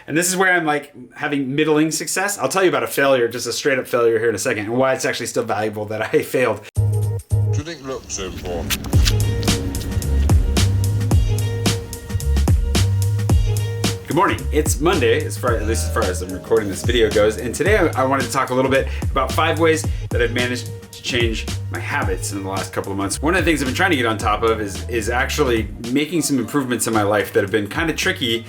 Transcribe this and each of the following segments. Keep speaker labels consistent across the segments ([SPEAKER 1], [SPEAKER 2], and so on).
[SPEAKER 1] And this is where I'm like having middling success. I'll tell you about a failure, just a straight up failure here in a second, and why it's actually still valuable that I failed.
[SPEAKER 2] Do you think looks so important?
[SPEAKER 1] Good morning. It's Monday, at least as far as I'm recording this video goes, and today I wanted to talk a little bit about 5 ways that I've managed to change my habits in the last couple of months. One of the things I've been trying to get on top of is actually making some improvements in my life that have been kind of tricky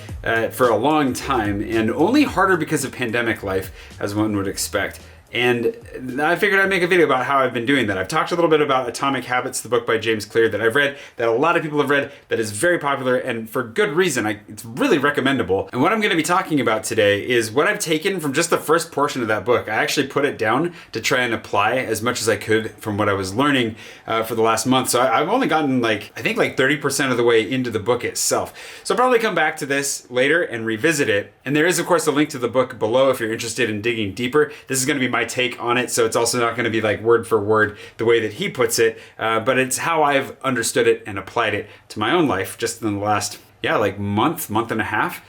[SPEAKER 1] for a long time, and only harder because of pandemic life, as one would expect. And I figured I'd make a video about how I've been doing that. I've talked a little bit about Atomic Habits, the book by James Clear that I've read, that a lot of people have read, that is very popular and for good reason. It's really recommendable. And what I'm gonna be talking about today is what I've taken from just the first portion of that book. I actually put it down to try and apply as much as I could from what I was learning for the last month. So I've only gotten I think 30% of the way into the book itself. So I'll probably come back to this later and revisit it. And there is of course a link to the book below if you're interested in digging deeper. This is gonna be my take on it, so it's also not going to be like word for word the way that he puts it, but it's how I've understood it and applied it to my own life just in the last month and a half.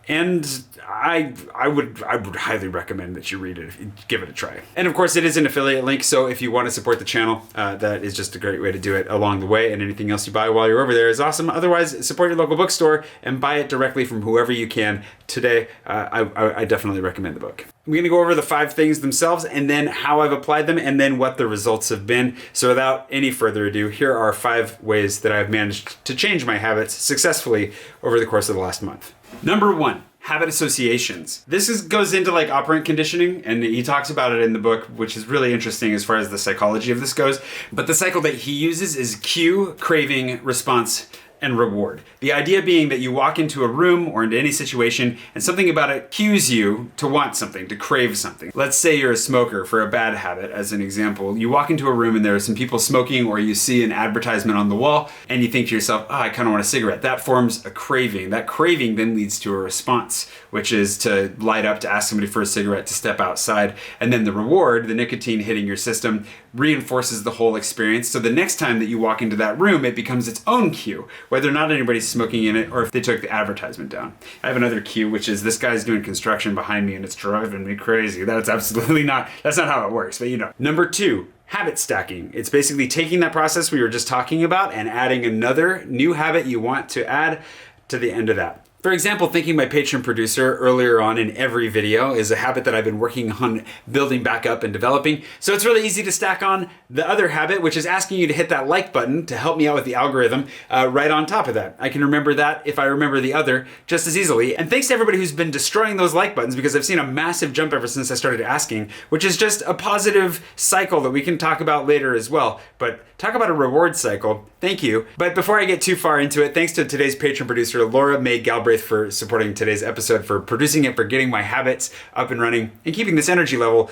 [SPEAKER 1] And I would highly recommend that you read it, give it a try. And of course it is an affiliate link, so if you want to support the channel, that is just a great way to do it along the way, and anything else you buy while you're over there is awesome. Otherwise, support your local bookstore and buy it directly from whoever you can. Today, I definitely recommend the book. I'm gonna go over the 5 things themselves and then how I've applied them and then what the results have been. So without any further ado, here are 5 ways that I've managed to change my habits successfully over the course of the last month. Number 1, habit associations. This goes into operant conditioning, and he talks about it in the book, which is really interesting as far as the psychology of this goes. But the cycle that he uses is cue, craving, response, and reward. The idea being that you walk into a room or into any situation and something about it cues you to want something, to crave something. Let's say you're a smoker, for a bad habit as an example. You walk into a room and there are some people smoking, or you see an advertisement on the wall and you think to yourself, I kind of want a cigarette. That forms a craving. That craving then leads to a response, which is to light up, to ask somebody for a cigarette, to step outside. And then the reward, the nicotine hitting your system, reinforces the whole experience. So the next time that you walk into that room, it becomes its own cue, whether or not anybody's smoking in it or if they took the advertisement down. I have another cue, which is this guy's doing construction behind me and it's driving me crazy. That's not how it works, but you know. Number 2, habit stacking. It's basically taking that process we were just talking about and adding another new habit you want to add to the end of that. For example, thanking my Patron producer earlier on in every video is a habit that I've been working on building back up and developing. So it's really easy to stack on the other habit, which is asking you to hit that like button to help me out with the algorithm right on top of that. I can remember that if I remember the other just as easily. And thanks to everybody who's been destroying those like buttons, because I've seen a massive jump ever since I started asking, which is just a positive cycle that we can talk about later as well. But talk about a reward cycle. Thank you. But before I get too far into it, thanks to today's Patron producer, Laura May Galbraith, for supporting today's episode, for producing it, for getting my habits up and running, and keeping this energy level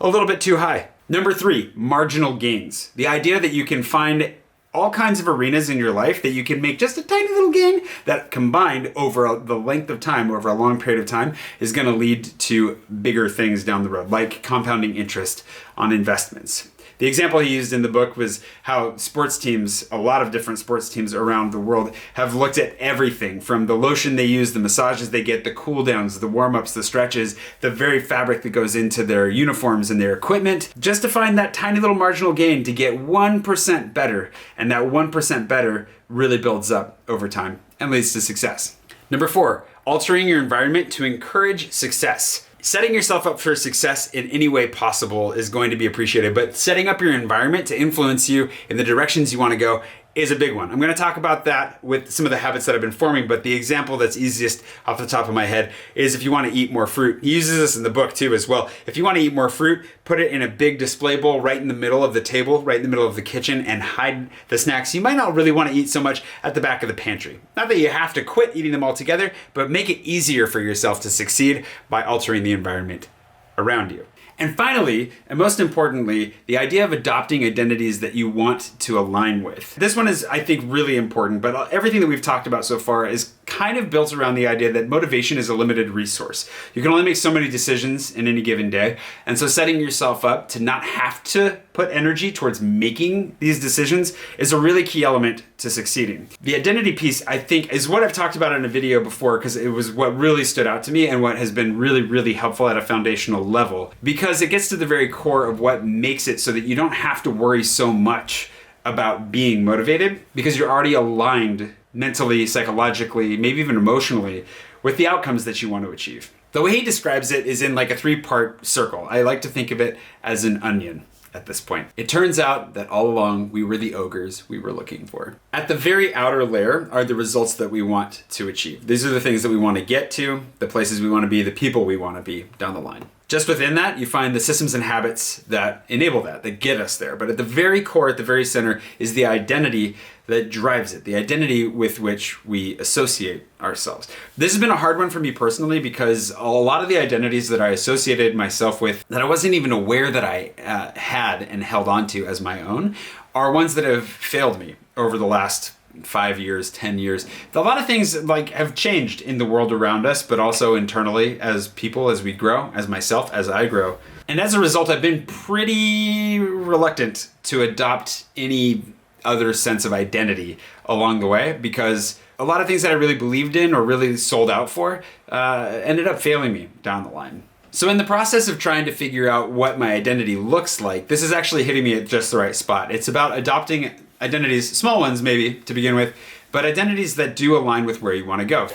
[SPEAKER 1] a little bit too high. Number 3, marginal gains. The idea that you can find all kinds of arenas in your life that you can make just a tiny little gain that combined over the length of time, over a long period of time, is going to lead to bigger things down the road, like compounding interest on investments. The example he used in the book was how sports teams, a lot of different sports teams around the world, have looked at everything from the lotion they use, the massages they get, the cool downs, the warm-ups, the stretches, the very fabric that goes into their uniforms and their equipment, just to find that tiny little marginal gain to get 1% better. And that 1% better really builds up over time and leads to success. Number 4, altering your environment to encourage success. Setting yourself up for success in any way possible is going to be appreciated, but setting up your environment to influence you in the directions you want to go is a big one. I'm going to talk about that with some of the habits that I've been forming, but the example that's easiest off the top of my head is if you want to eat more fruit. He uses this in the book too as well. If you want to eat more fruit, put it in a big display bowl right in the middle of the table, right in the middle of the kitchen, and hide the snacks you might not really want to eat so much at the back of the pantry. Not that you have to quit eating them altogether, but make it easier for yourself to succeed by altering the environment around you. And finally, and most importantly, the idea of adopting identities that you want to align with. This one is, I think, really important, but everything that we've talked about so far is kind of built around the idea that motivation is a limited resource. You can only make so many decisions in any given day. And so setting yourself up to not have to put energy towards making these decisions is a really key element to succeeding. The identity piece, I think, is what I've talked about in a video before, because it was what really stood out to me and what has been really, really helpful at a foundational level, because it gets to the very core of what makes it so that you don't have to worry so much about being motivated, because you're already aligned mentally, psychologically, maybe even emotionally with the outcomes that you want to achieve. The way he describes it is in like a 3-part circle. I like to think of it as an onion at this point. It turns out that all along we were the ogres we were looking for. At the very outer layer are the results that we want to achieve. These are the things that we want to get to, the places we want to be, the people we want to be down the line. Just within that, you find the systems and habits that enable that get us there. But at the very core, at the very center, is the identity that drives it, the identity with which we associate ourselves. This has been a hard one for me personally, because a lot of the identities that I associated myself with that I wasn't even aware that I had and held on to as my own are ones that have failed me over the last 5 years, 10 years. A lot of things have changed in the world around us, but also internally as people, as we grow, as myself, as I grow. And as a result, I've been pretty reluctant to adopt any other sense of identity along the way, because a lot of things that I really believed in or really sold out for ended up failing me down the line. So in the process of trying to figure out what my identity looks like, this is actually hitting me at just the right spot. It's about adopting identities, small ones maybe to begin with, but identities that do align with where you want to go.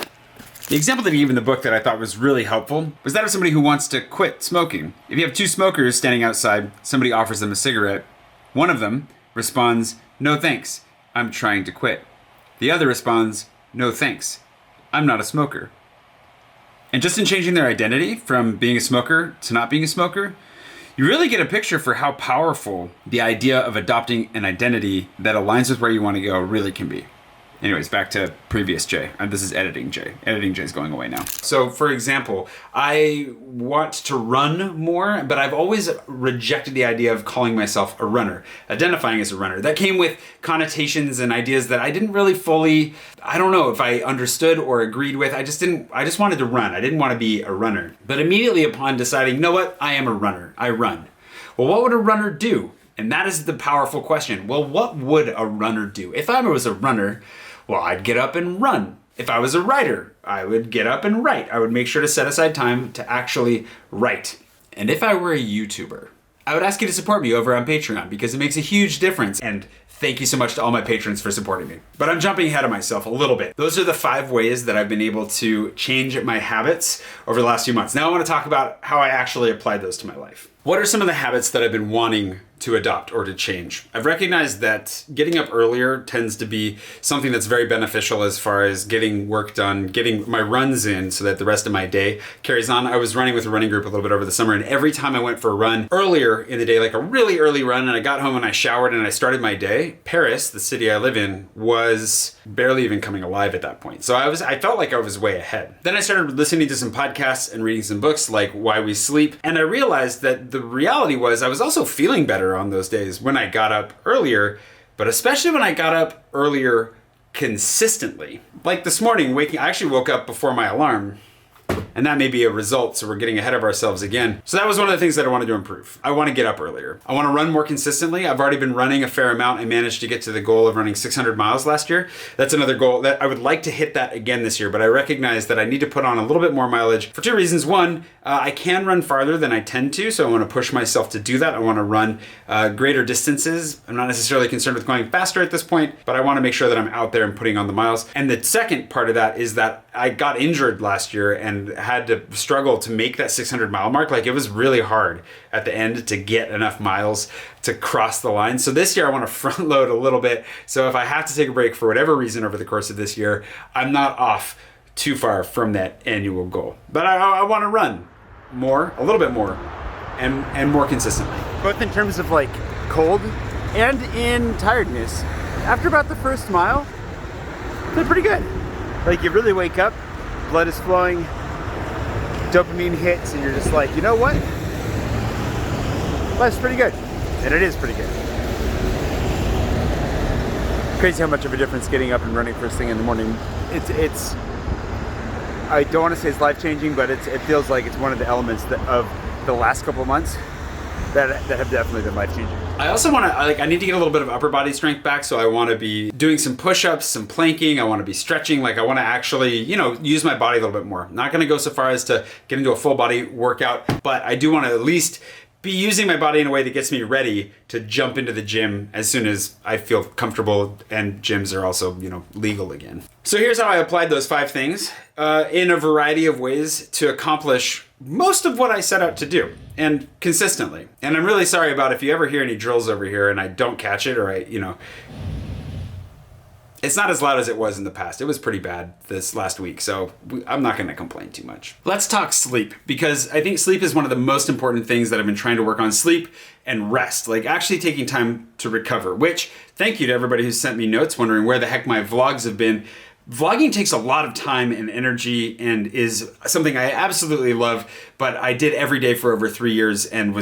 [SPEAKER 1] The example that he gave in the book that I thought was really helpful was that of somebody who wants to quit smoking. If you have 2 smokers standing outside, somebody offers them a cigarette. One of them responds, "No thanks, I'm trying to quit." The other responds, "No thanks, I'm not a smoker." And just in changing their identity from being a smoker to not being a smoker, you really get a picture for how powerful the idea of adopting an identity that aligns with where you want to go really can be. Anyways, back to previous Jay. This is editing Jay. Editing Jay's going away now. So for example, I want to run more, but I've always rejected the idea of calling myself a runner, identifying as a runner. That came with connotations and ideas that I didn't really fully, I don't know if I understood or agreed with. I just wanted to run. I didn't want to be a runner. But immediately upon deciding, you know what, I am a runner. I run. Well, what would a runner do? And that is the powerful question. Well, what would a runner do? If I was a runner, well, I'd get up and run. If I was a writer, I would get up and write. I would make sure to set aside time to actually write. And if I were a YouTuber, I would ask you to support me over on Patreon, because it makes a huge difference. And thank you so much to all my patrons for supporting me. But I'm jumping ahead of myself a little bit. Those are the 5 ways that I've been able to change my habits over the last few months. Now I want to talk about how I actually applied those to my life. What are some of the habits that I've been wanting to adopt or to change? I've recognized that getting up earlier tends to be something that's very beneficial as far as getting work done, getting my runs in so that the rest of my day carries on. I was running with a running group a little bit over the summer, and every time I went for a run earlier in the day, like a really early run, and I got home and I showered and I started my day, Paris, the city I live in, was barely even coming alive at that point. So I felt like I was way ahead. Then I started listening to some podcasts and reading some books like Why We Sleep, and I realized that the reality was I was also feeling better on those days when I got up earlier, but especially when I got up earlier consistently. Like this morning, I actually woke up before my alarm, and that may be a result, so we're getting ahead of ourselves again. So that was one of the things that I wanted to improve. I want to get up earlier. I want to run more consistently. I've already been running a fair amount. I managed to get to the goal of running 600 miles last year. That's another goal that I would like to hit that again this year, but I recognize that I need to put on a little bit more mileage for 2 reasons. One, I can run farther than I tend to, so I want to push myself to do that. I want to run greater distances. I'm not necessarily concerned with going faster at this point, but I want to make sure that I'm out there and putting on the miles. And the second part of that is that I got injured last year and had to struggle to make that 600 mile mark. Like, it was really hard at the end to get enough miles to cross the line. So this year I want to front load a little bit. So if I have to take a break for whatever reason over the course of this year, I'm not off too far from that annual goal. But I want to run more, a little bit more, and more consistently. Both in terms of like cold and in tiredness. After about the first mile, they're pretty good. Like, you really wake up, blood is flowing, dopamine hits, and you're just like, you know what? Life's pretty good. And it is pretty good. Crazy how much of a difference getting up and running first thing in the morning. It's I don't want to say it's life-changing, but it feels like it's one of the elements of the last couple of months that have definitely been life-changing. I also want to, I need to get a little bit of upper body strength back, so I want to be doing some push-ups, some planking, I want to be stretching, I want to actually, use my body a little bit more. I'm not going to go so far as to get into a full body workout, but I do want to at least be using my body in a way that gets me ready to jump into the gym as soon as I feel comfortable and gyms are also, legal again. So here's how I applied those 5 things in a variety of ways to accomplish most of what I set out to do, and consistently. And I'm really sorry about if you ever hear any drills over here and I don't catch it, or it's not as loud as it was in the past. It was pretty bad this last week, so I'm not going to complain too much. Let's talk sleep, because I think sleep is one of the most important things that I've been trying to work on. Sleep and rest, actually taking time to recover, which, thank you to everybody who sent me notes wondering where the heck my vlogs have been. Vlogging takes a lot of time and energy and is something I absolutely love, but I did every day for over 3 years and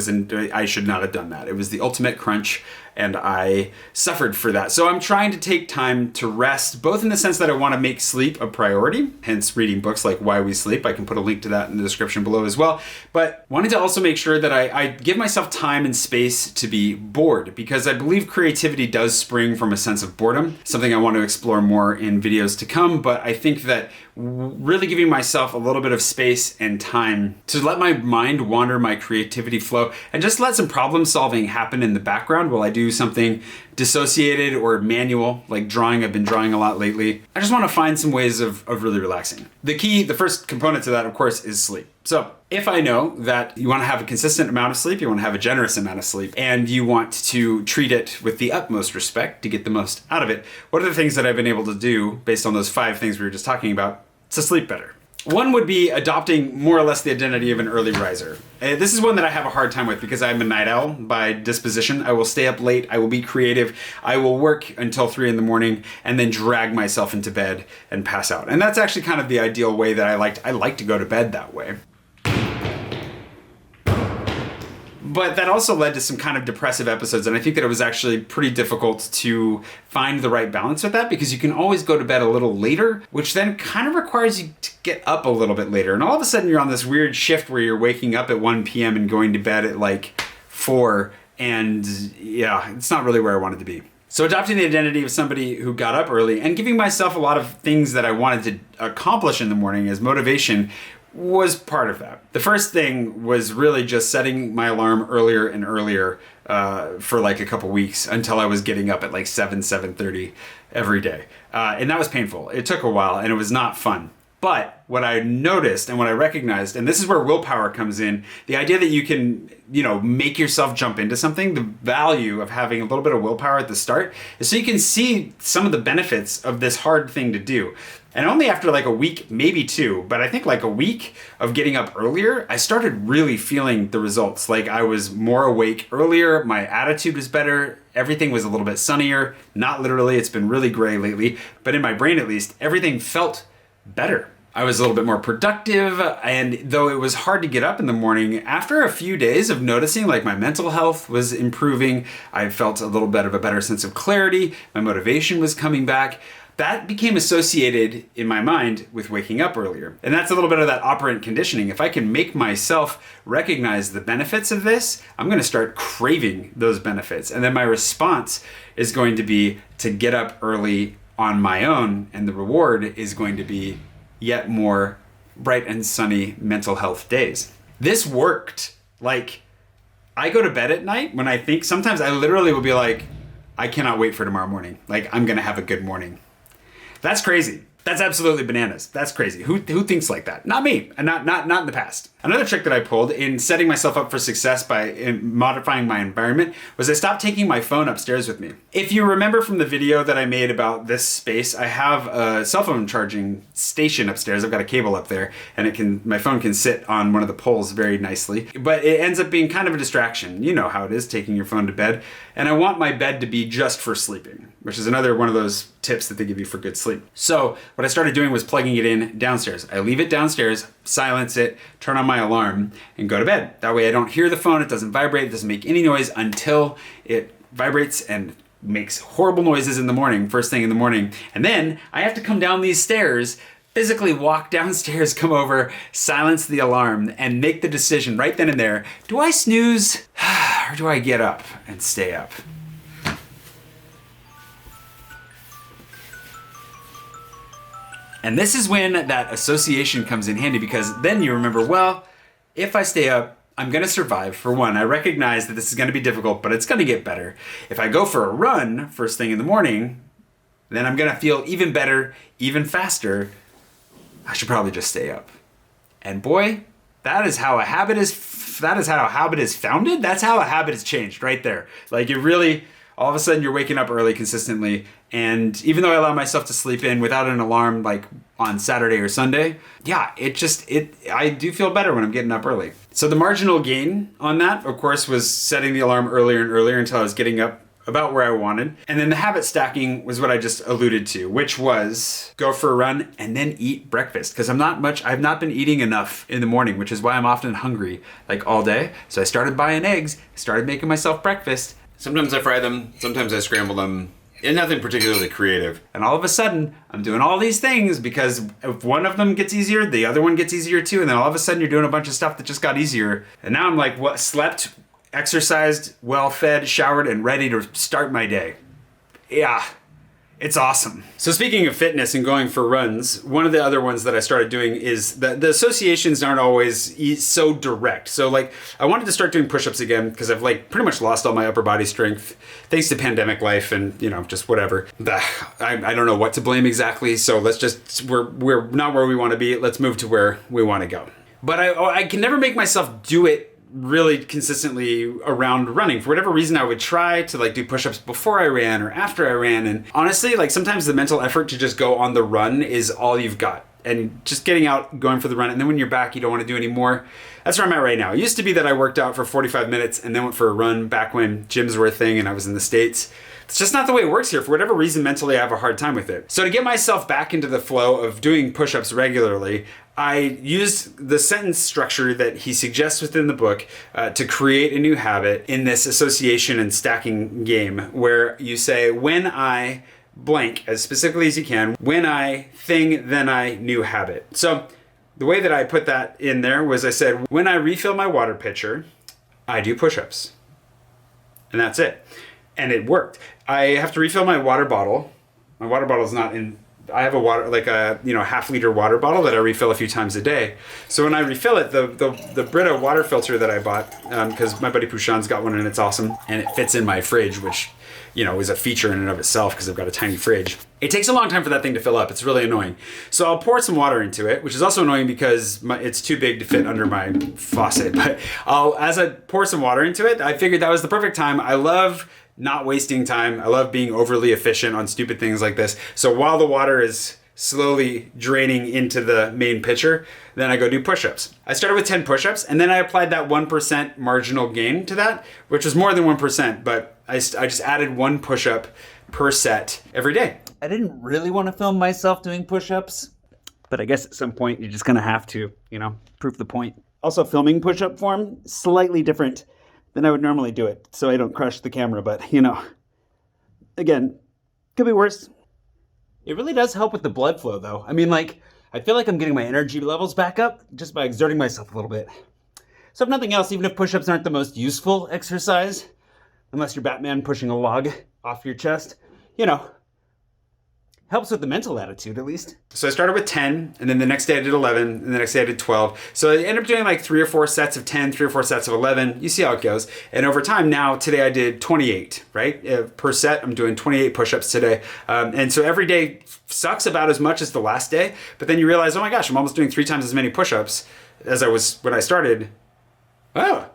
[SPEAKER 1] I should not have done that. It was the ultimate crunch and I suffered for that. So I'm trying to take time to rest, both in the sense that I want to make sleep a priority, hence reading books like Why We Sleep. I can put a link to that in the description below as well. But wanting to also make sure that I give myself time and space to be bored, because I believe creativity does spring from a sense of boredom, something I want to explore more in videos to come. But I think that really giving myself a little bit of space and time to let my mind wander, my creativity flow, and just let some problem solving happen in the background while I do something dissociated or manual, like drawing. I've been drawing a lot lately. I just want to find some ways of really relaxing. The first component to that, of course, is sleep. So if I know that you want to have a consistent amount of sleep, you want to have a generous amount of sleep, and you want to treat it with the utmost respect to get the most out of it, what are the things that I've been able to do based on those 5 things we were just talking about to sleep better? One would be adopting more or less the identity of an early riser. This is one that I have a hard time with because I'm a night owl by disposition. I will stay up late, I will be creative, I will work until 3 in the morning and then drag myself into bed and pass out. And that's actually kind of the ideal way that I like to go to bed that way. But that also led to some kind of depressive episodes, and I think that it was actually pretty difficult to find the right balance with that, because you can always go to bed a little later, which then kind of requires you to get up a little bit later. And all of a sudden you're on this weird shift where you're waking up at 1 p.m. and going to bed at 4, and yeah, it's not really where I wanted to be. So adopting the identity of somebody who got up early and giving myself a lot of things that I wanted to accomplish in the morning as motivation was part of that. The first thing was really just setting my alarm earlier and earlier for a couple weeks until I was getting up at 7:30 every day. And that was painful. It took a while and it was not fun. But what I noticed and what I recognized, and this is where willpower comes in, the idea that you can, make yourself jump into something, the value of having a little bit of willpower at the start is so you can see some of the benefits of this hard thing to do. And only after a week, maybe 2, but I think a week of getting up earlier, I started really feeling the results. I was more awake earlier, my attitude was better, everything was a little bit sunnier. Not literally, it's been really gray lately, but in my brain at least, everything felt better. I was a little bit more productive, and though it was hard to get up in the morning, after a few days of noticing my mental health was improving, I felt a little bit of a better sense of clarity, my motivation was coming back. That became associated in my mind with waking up earlier. And that's a little bit of that operant conditioning. If I can make myself recognize the benefits of this, I'm going to start craving those benefits. And then my response is going to be to get up early on my own, and the reward is going to be yet more bright and sunny mental health days. This worked. I go to bed at night when I think, sometimes I literally will be I cannot wait for tomorrow morning. I'm going to have a good morning. That's crazy. That's absolutely bananas. That's crazy. Who thinks like that? Not me, and not in the past. Another trick that I pulled in setting myself up for success by modifying my environment was I stopped taking my phone upstairs with me. If you remember from the video that I made about this space, I have a cell phone charging station upstairs. I've got a cable up there, and my phone can sit on one of the poles very nicely. But it ends up being kind of a distraction. You know how it is, taking your phone to bed. And I want my bed to be just for sleeping, which is another one of those tips that they give you for good sleep. So what I started doing was plugging it in downstairs. I leave it downstairs, silence it, turn on my alarm, and go to bed. That way I don't hear the phone, it doesn't vibrate, it doesn't make any noise until it vibrates and makes horrible noises in the morning, first thing in the morning. And then I have to come down these stairs physically walk downstairs, come over, silence the alarm, and make the decision right then and there, do I snooze or do I get up and stay up? And this is when that association comes in handy, because then you remember, well, if I stay up, I'm gonna survive. For one, I recognize that this is gonna be difficult, but it's gonna get better. If I go for a run first thing in the morning, then I'm gonna feel even better, even faster. I should probably just stay up. And boy, that is how a habit is founded. That's how a habit is changed right there. Like, you really, all of a sudden you're waking up early consistently. And even though I allow myself to sleep in without an alarm, like on Saturday or Sunday, yeah, I do feel better when I'm getting up early. So the marginal gain on that, of course, was setting the alarm earlier and earlier until I was getting up about where I wanted. And then the habit stacking was what I just alluded to, which was go for a run and then eat breakfast. Because I've not been eating enough in the morning, which is why I'm often hungry like all day. So I started buying eggs, started making myself breakfast. Sometimes I fry them, sometimes I scramble them. And nothing particularly creative. And all of a sudden, I'm doing all these things because if one of them gets easier, the other one gets easier too. And then all of a sudden you're doing a bunch of stuff that just got easier. And now I'm like, what? Slept, exercised, well fed, showered, and ready to start my day. Yeah, it's awesome. So speaking of fitness and going for runs, one of the other ones that I started doing is that the associations aren't always so direct. So like, I wanted to start doing push-ups again because I've like pretty much lost all my upper body strength thanks to pandemic life and, you know, just whatever. I don't know what to blame exactly. So let's just, we're not where we want to be. Let's move to where we want to go. But I can never make myself do it really consistently around running. For whatever reason, I would try to like do push-ups before I ran or after I ran. And honestly, like sometimes the mental effort to just go on the run is all you've got. And just getting out, going for the run, and then when you're back, you don't want to do any more. That's where I'm at right now. It used to be that I worked out for 45 minutes and then went for a run back when gyms were a thing and I was in the States. It's just not the way it works here. For whatever reason, mentally, I have a hard time with it. So to get myself back into the flow of doing push-ups regularly, I used the sentence structure that he suggests within the book to create a new habit in this association and stacking game where you say, when I blank, as specifically as you can, when I thing, then I new habit. So the way that I put that in there was I said, when I refill my water pitcher, I do push-ups. And that's it. And it worked. I have to refill my water bottle. My water bottle is not in, I have a water, like a, half-liter water bottle that I refill a few times a day. So when I refill it, the Brita water filter that I bought, because my buddy Pushan's got one and it's awesome, and it fits in my fridge, which, is a feature in and of itself because I've got a tiny fridge. It takes a long time for that thing to fill up. It's really annoying. So I'll pour some water into it, which is also annoying because it's too big to fit under my faucet. But as I pour some water into it, I figured that was the perfect time. I love not wasting time. I love being overly efficient on stupid things like this. So while the water is slowly draining into the main pitcher, then I go do push-ups. I started with 10 push-ups and then I applied that 1% marginal gain to that, which was more than 1%, but I just added one push-up per set every day. I didn't really want to film myself doing push-ups, but I guess at some point you're just gonna have to, prove the point. Also, filming push-up form, slightly different than I would normally do it, so I don't crush the camera, but again, could be worse. It really does help with the blood flow though. I mean, I feel like I'm getting my energy levels back up just by exerting myself a little bit. So if nothing else, even if push-ups aren't the most useful exercise, unless you're Batman pushing a log off your chest, helps with the mental attitude at least. So I started with 10, and then the next day I did 11, and the next day I did 12. So I ended up doing like 3 or 4 sets of 10, 3 or 4 sets of 11. You see how it goes. And over time now, today I did 28, right? Per set, I'm doing 28 push-ups today. And so every day sucks about as much as the last day, but then you realize, oh my gosh, I'm almost doing 3 times as many push-ups as I was when I started. Oh,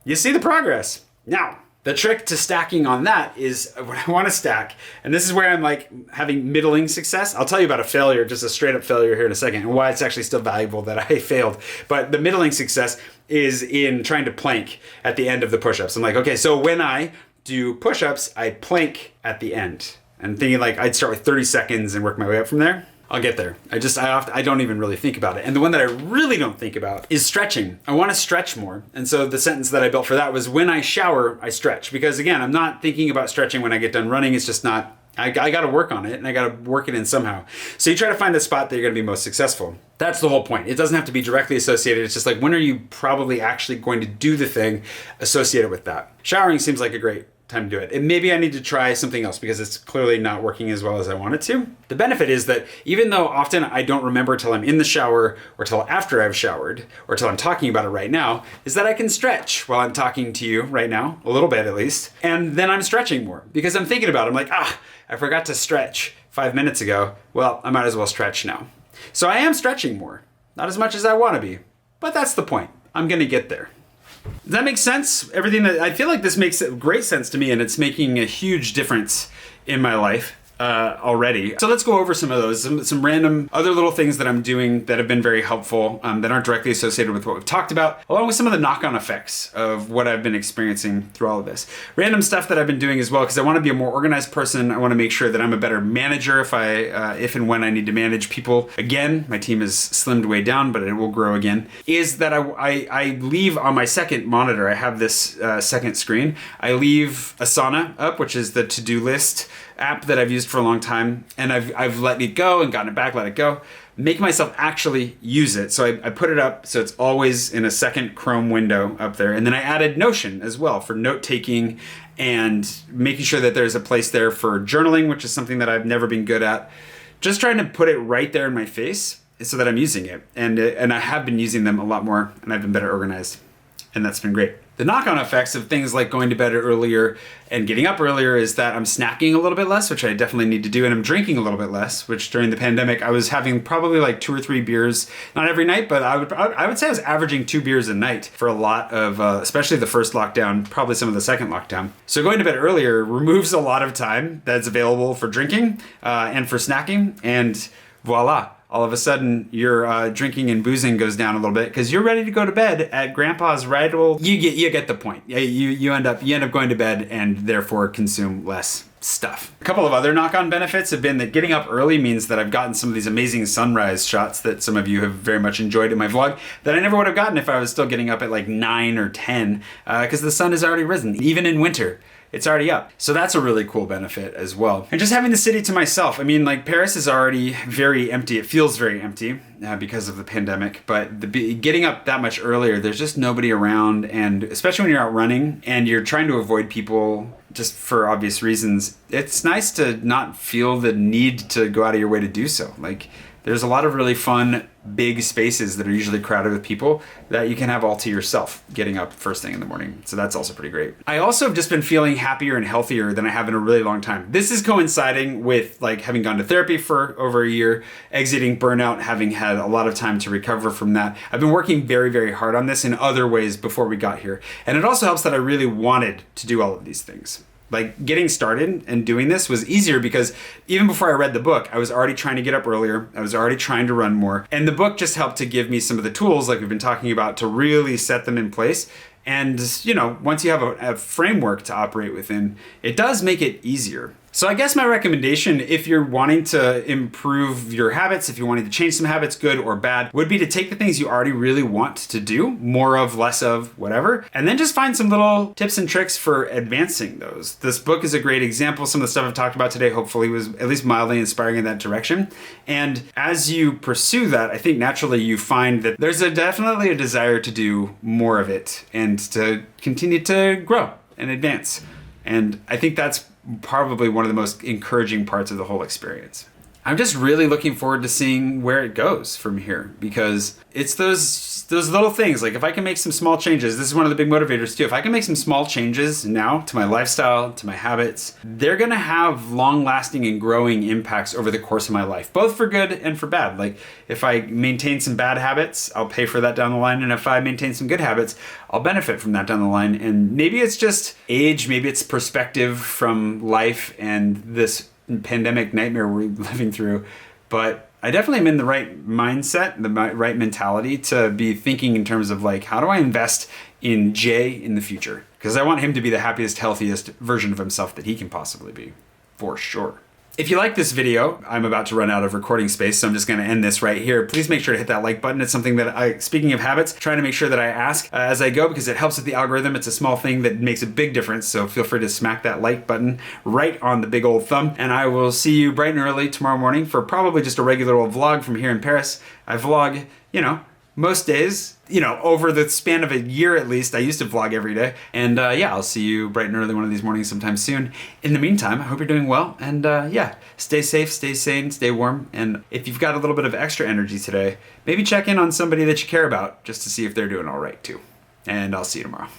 [SPEAKER 1] you see the progress. Now, the trick to stacking on that is when I want to stack, and this is where I'm having middling success. I'll tell you about a failure, just a straight up failure here in a second, and why it's actually still valuable that I failed. But the middling success is in trying to plank at the end of the push-ups. I'm like, okay, so when I do push-ups, I plank at the end. And thinking I'd start with 30 seconds and work my way up from there. I'll get there. I don't even really think about it. And the one that I really don't think about is stretching. I want to stretch more. And so the sentence that I built for that was, when I shower, I stretch. Because again, I'm not thinking about stretching when I get done running. It's just not I got to work on it, and I got to work it in somehow. So you try to find the spot that you're going to be most successful. That's the whole point. It doesn't have to be directly associated. It's just like, when are you probably actually going to do the thing associated with that? Showering seems like a great time to do it. And maybe I need to try something else because it's clearly not working as well as I want it to. The benefit is that even though often I don't remember till I'm in the shower or till after I've showered or till I'm talking about it right now, is that I can stretch while I'm talking to you right now, a little bit at least. And then I'm stretching more because I'm thinking about it. I'm like, I forgot to stretch 5 minutes ago. Well, I might as well stretch now. So I am stretching more. Not as much as I want to be, but that's the point. I'm going to get there. Does that make sense? Everything that I feel like this makes great sense to me, and it's making a huge difference in my life already. So let's go over some of those, some random other little things that I'm doing that have been very helpful, that aren't directly associated with what we've talked about, along with some of the knock-on effects of what I've been experiencing through all of this. Random stuff that I've been doing as well, because I want to be a more organized person. I want to make sure that I'm a better manager if and when I need to manage people. Again, my team is slimmed way down, but it will grow again. Is that I leave on my second monitor, I have this second screen, I leave Asana up, which is the to-do list app that I've used for a long time, and I've let it go and gotten it back, let it go, make myself actually use it. So I put it up so it's always in a second Chrome window up there, and then I added Notion as well for note taking and making sure that there's a place there for journaling, which is something that I've never been good at. Just trying to put it right there in my face so that I'm using it, and I have been using them a lot more, and I've been better organized, and that's been great. The knock-on effects of things like going to bed earlier and getting up earlier is that I'm snacking a little bit less, which I definitely need to do, and I'm drinking a little bit less, which during the pandemic I was having probably like 2 or 3 beers, not every night, but I would say I was averaging 2 beers a night for a lot of, especially the first lockdown, probably some of the second lockdown. So going to bed earlier removes a lot of time that's available for drinking and for snacking, and voila. All of a sudden, your drinking and boozing goes down a little bit because you're ready to go to bed at Grandpa's right old. You get the point. You end up going to bed and therefore consume less stuff. A couple of other knock-on benefits have been that getting up early means that I've gotten some of these amazing sunrise shots that some of you have very much enjoyed in my vlog that I never would have gotten if I was still getting up at like 9 or 10 because the sun has already risen, even in winter. It's already up. So that's a really cool benefit as well. And just having the city to myself. I mean, like, Paris is already very empty. It feels very empty because of the pandemic, but getting up that much earlier, there's just nobody around. And especially when you're out running and you're trying to avoid people just for obvious reasons, it's nice to not feel the need to go out of your way to do so. Like, there's a lot of really fun, big spaces that are usually crowded with people that you can have all to yourself getting up first thing in the morning. So that's also pretty great. I also have just been feeling happier and healthier than I have in a really long time. This is coinciding with like having gone to therapy for over a year, exiting burnout, having had a lot of time to recover from that. I've been working very, very hard on this in other ways before we got here. And it also helps that I really wanted to do all of these things. Like, getting started and doing this was easier because even before I read the book, I was already trying to get up earlier. I was already trying to run more. And the book just helped to give me some of the tools, like we've been talking about, to really set them in place. And, you know, once you have a framework to operate within, it does make it easier. So I guess my recommendation, if you're wanting to improve your habits, if you're wanting to change some habits, good or bad, would be to take the things you already really want to do, more of, less of, whatever, and then just find some little tips and tricks for advancing those. This book is a great example. Some of the stuff I've talked about today hopefully was at least mildly inspiring in that direction. And as you pursue that, I think naturally you find that there's definitely a desire to do more of it and to continue to grow and advance. And I think that's probably one of the most encouraging parts of the whole experience. I'm just really looking forward to seeing where it goes from here, because it's those little things. Like, if I can make some small changes, this is one of the big motivators too. If I can make some small changes now to my lifestyle, to my habits, they're gonna have long-lasting and growing impacts over the course of my life, both for good and for bad. Like, if I maintain some bad habits, I'll pay for that down the line. And if I maintain some good habits, I'll benefit from that down the line. And maybe it's just age, maybe it's perspective from life and this pandemic nightmare we're living through, but I definitely am in the right mindset, the right mentality to be thinking in terms of like, how do I invest in Jay in the future? Because I want him to be the happiest, healthiest version of himself that he can possibly be, for sure. If you like this video, I'm about to run out of recording space, so I'm just gonna end this right here. Please make sure to hit that like button. It's something that speaking of habits, trying to make sure that I ask as I go because it helps with the algorithm. It's a small thing that makes a big difference, so feel free to smack that like button right on the big old thumb. And I will see you bright and early tomorrow morning for probably just a regular old vlog from here in Paris. I vlog, most days, over the span of a year at least. I used to vlog every day. And yeah, I'll see you bright and early one of these mornings sometime soon. In the meantime, I hope you're doing well. And yeah, stay safe, stay sane, stay warm. And if you've got a little bit of extra energy today, maybe check in on somebody that you care about just to see if they're doing all right too. And I'll see you tomorrow.